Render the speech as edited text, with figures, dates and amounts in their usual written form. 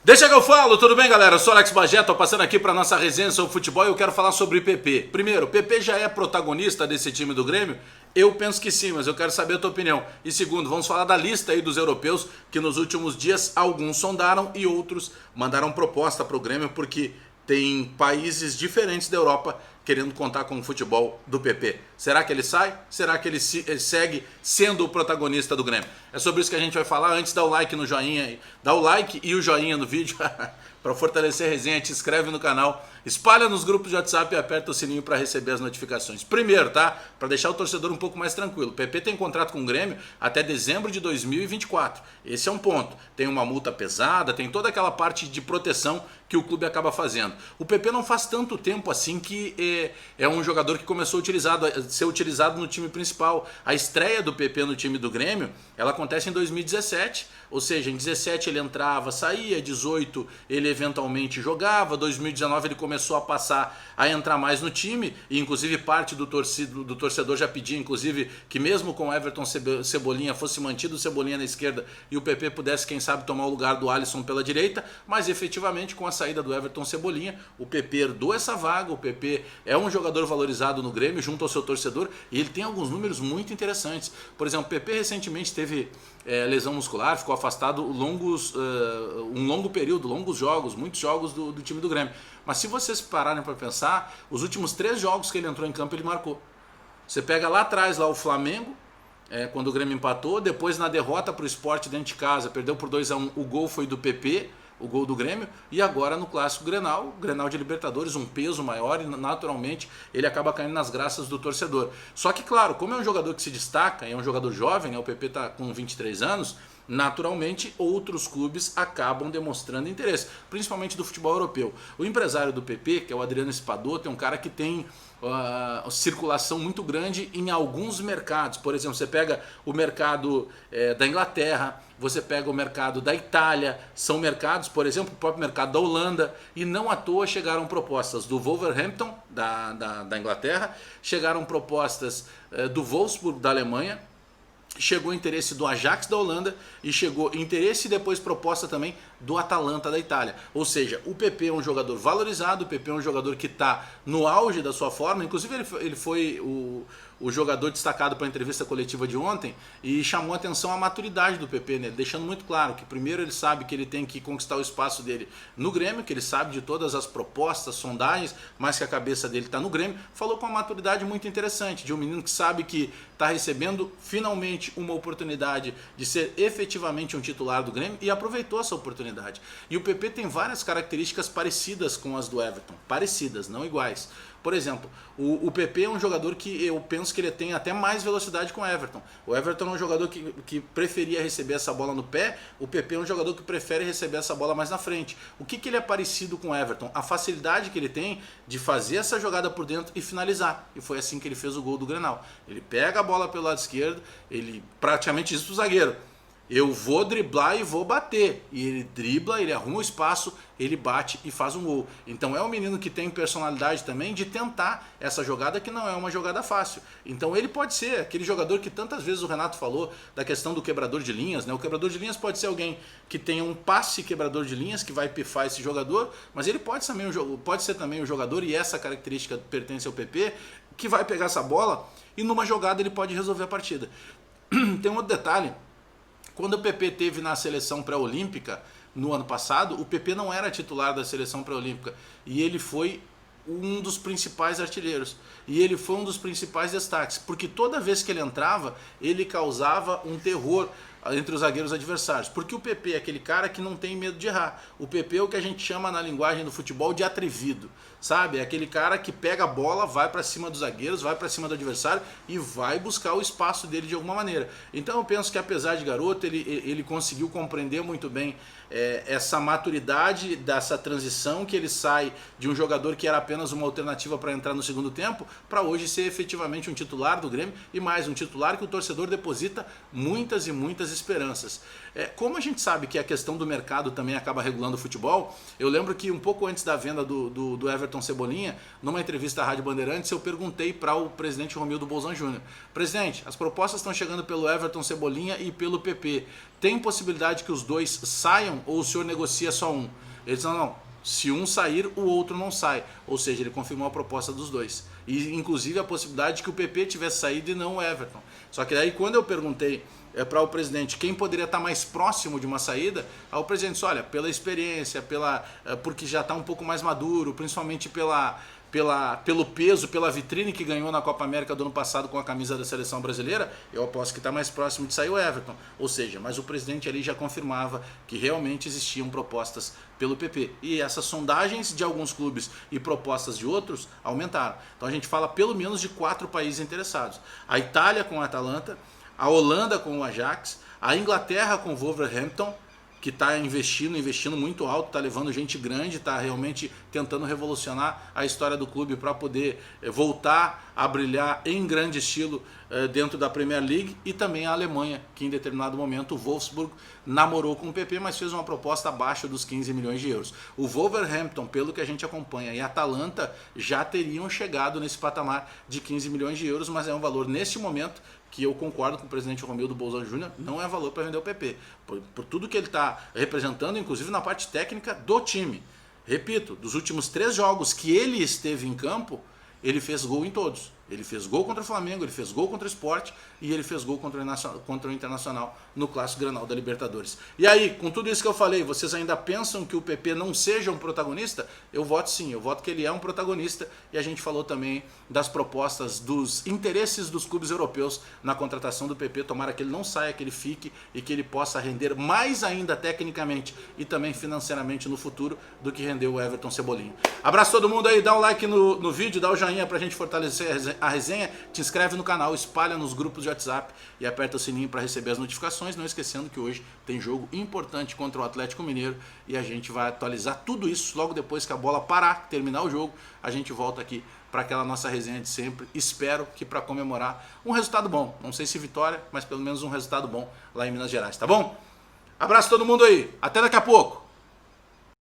Deixa que eu falo, tudo bem, galera? Eu sou Alex Bagé, tô passando aqui para nossa resenha sobre futebol e eu quero falar sobre PP. Primeiro, PP já é protagonista desse time do Grêmio? Eu penso que sim, mas eu quero saber a tua opinião. E segundo, vamos falar da lista aí dos europeus que nos últimos dias alguns sondaram e outros mandaram proposta para o Grêmio porque tem países diferentes da Europa querendo contar com o futebol do PP. Será que ele sai? Será que ele segue sendo o protagonista do Grêmio? É sobre isso que a gente vai falar. Antes, dá o like no joinha, dá o like e o joinha no vídeo para fortalecer a resenha, te inscreve no canal, espalha nos grupos de WhatsApp e aperta o sininho para receber as notificações. Primeiro, tá? Para deixar o torcedor um pouco mais tranquilo. O PP tem contrato com o Grêmio até dezembro de 2024. Esse é um ponto. Tem uma multa pesada, tem toda aquela parte de proteção que o clube acaba fazendo. O PP não faz tanto tempo assim que é um jogador que começou a ser utilizado no time principal. A estreia do PP no time do Grêmio, ela acontece em 2017, ou seja, em 17 ele entrava, saía, 18 ele eventualmente jogava, 2019 ele começou a passar a entrar mais no time, e inclusive parte do torcedor já pedia, inclusive, que mesmo com o Everton Cebolinha fosse mantido o Cebolinha na esquerda e o PP pudesse, quem sabe, tomar o lugar do Alisson pela direita, mas efetivamente com a saída do Everton Cebolinha, o PP herdou essa vaga. O PP é um jogador valorizado no Grêmio junto ao seu torcedor e ele tem alguns números muito interessantes. Por exemplo, o PP recentemente teve lesão muscular, ficou afastado um longo período, longos jogos, muitos jogos do time do Grêmio. Mas se vocês pararem para pensar, os últimos 3 jogos que ele entrou em campo ele marcou. Você pega lá atrás lá o Flamengo, quando o Grêmio empatou, depois na derrota para o Sport dentro de casa, perdeu por 2-1, o gol foi do PP, o gol do Grêmio, e agora no clássico Grenal de Libertadores, um peso maior e naturalmente ele acaba caindo nas graças do torcedor. Só que claro, como é um jogador que se destaca, é um jogador jovem, o PP está com 23 anos, naturalmente outros clubes acabam demonstrando interesse, principalmente do futebol europeu. O empresário do PP, que é o Adriano Espadoto, é um cara que tem circulação muito grande em alguns mercados. Por exemplo, você pega o mercado da Inglaterra, você pega o mercado da Itália, são mercados, por exemplo, o próprio mercado da Holanda, e não à toa chegaram propostas do Wolverhampton, da Inglaterra, chegaram propostas do Wolfsburg, da Alemanha, chegou interesse do Ajax da Holanda e chegou interesse e depois proposta também do Atalanta da Itália. Ou seja, o PP é um jogador valorizado, o PP é um jogador que está no auge da sua forma, inclusive ele foi o jogador destacado para a entrevista coletiva de ontem e chamou a atenção a maturidade do PP, né? Deixando muito claro que primeiro ele sabe que ele tem que conquistar o espaço dele no Grêmio, que ele sabe de todas as propostas, sondagens, mas que a cabeça dele está no Grêmio. Falou com uma maturidade muito interessante, de um menino que sabe que está recebendo finalmente uma oportunidade de ser efetivamente um titular do Grêmio e aproveitou essa oportunidade. E o PP tem várias características parecidas com as do Everton, parecidas, não iguais. Por exemplo, o PP é um jogador que eu penso que ele tem até mais velocidade com o Everton. O Everton é um jogador que preferia receber essa bola no pé, o PP é um jogador que prefere receber essa bola mais na frente. O que ele é parecido com o Everton? A facilidade que ele tem de fazer essa jogada por dentro e finalizar. E foi assim que ele fez o gol do Grenal. Ele pega a bola pelo lado esquerdo, ele praticamente diz para o zagueiro: eu vou driblar e vou bater. E ele dribla, ele arruma o espaço, ele bate e faz um gol. Então é um menino que tem personalidade também de tentar essa jogada que não é uma jogada fácil. Então ele pode ser aquele jogador que tantas vezes o Renato falou da questão do quebrador de linhas, né? O quebrador de linhas pode ser alguém que tenha um passe quebrador de linhas, que vai pifar esse jogador, mas ele pode ser também um jogador, e essa característica pertence ao PP, que vai pegar essa bola e numa jogada ele pode resolver a partida. Tem um outro detalhe. Quando o PP teve na seleção pré-olímpica no ano passado, o PP não era titular da seleção pré-olímpica e ele foi um dos principais artilheiros e ele foi um dos principais destaques, porque toda vez que ele entrava, ele causava um terror entre os zagueiros adversários, porque o PP é aquele cara que não tem medo de errar. O PP é o que a gente chama na linguagem do futebol de atrevido, sabe? É aquele cara que pega a bola, vai para cima dos zagueiros, vai para cima do adversário e vai buscar o espaço dele de alguma maneira. Então eu penso que apesar de garoto, ele conseguiu compreender muito bem essa maturidade dessa transição, que ele sai de um jogador que era apenas uma alternativa para entrar no segundo tempo, para hoje ser efetivamente um titular do Grêmio, e mais, um titular que o torcedor deposita muitas muitas esperanças. Como a gente sabe que a questão do mercado também acaba regulando o futebol, eu lembro que um pouco antes da venda do Everton Cebolinha, numa entrevista à Rádio Bandeirantes, eu perguntei para o presidente Romildo Bolzan Júnior: presidente, as propostas estão chegando pelo Everton Cebolinha e pelo PP. Tem possibilidade que os dois saiam ou o senhor negocia só um? Ele disse: não, se um sair, o outro não sai. Ou seja, ele confirmou a proposta dos dois. E inclusive a possibilidade de que o PP tivesse saído e não o Everton. Só que daí quando eu perguntei para o presidente quem poderia estar mais próximo de uma saída, o presidente disse: olha, pela experiência, porque já está um pouco mais maduro, principalmente pelo peso, pela vitrine que ganhou na Copa América do ano passado com a camisa da seleção brasileira, eu aposto que está mais próximo de sair o Everton. Ou seja, mas o presidente ali já confirmava que realmente existiam propostas pelo PP. E essas sondagens de alguns clubes e propostas de outros aumentaram. Então a gente fala pelo menos de 4 países interessados. A Itália com a Atalanta, a Holanda com o Ajax, a Inglaterra com o Wolverhampton, que está investindo muito alto, está levando gente grande, está realmente tentando revolucionar a história do clube para poder voltar a brilhar em grande estilo dentro da Premier League, e também a Alemanha, que em determinado momento o Wolfsburg namorou com o PP, mas fez uma proposta abaixo dos 15 milhões de euros. O Wolverhampton, pelo que a gente acompanha, e a Atalanta já teriam chegado nesse patamar de 15 milhões de euros, mas é um valor nesse momento que eu concordo com o presidente Romildo Bolzan Júnior, não é valor para vender o PP, por tudo que ele está representando, inclusive na parte técnica do time. Repito, dos últimos 3 jogos que ele esteve em campo, ele fez gol em todos. Ele fez gol contra o Flamengo, ele fez gol contra o Sport e ele fez gol contra o Internacional no Clássico Grenal da Libertadores. E aí, com tudo isso que eu falei, vocês ainda pensam que o PP não seja um protagonista? Eu voto sim, eu voto que ele é um protagonista, e a gente falou também das propostas, dos interesses dos clubes europeus na contratação do PP. Tomara que ele não saia, que ele fique e que ele possa render mais ainda tecnicamente e também financeiramente no futuro do que rendeu o Everton Cebolinha. Abraço todo mundo aí, dá um like no vídeo, dá o joinha pra gente fortalecer a resenha, te inscreve no canal, espalha nos grupos de WhatsApp e aperta o sininho para receber as notificações, não esquecendo que hoje tem jogo importante contra o Atlético Mineiro e a gente vai atualizar tudo isso logo depois que a bola parar, terminar o jogo, a gente volta aqui para aquela nossa resenha de sempre, espero que para comemorar um resultado bom, não sei se vitória, mas pelo menos um resultado bom lá em Minas Gerais, tá bom? Abraço todo mundo aí, até daqui a pouco!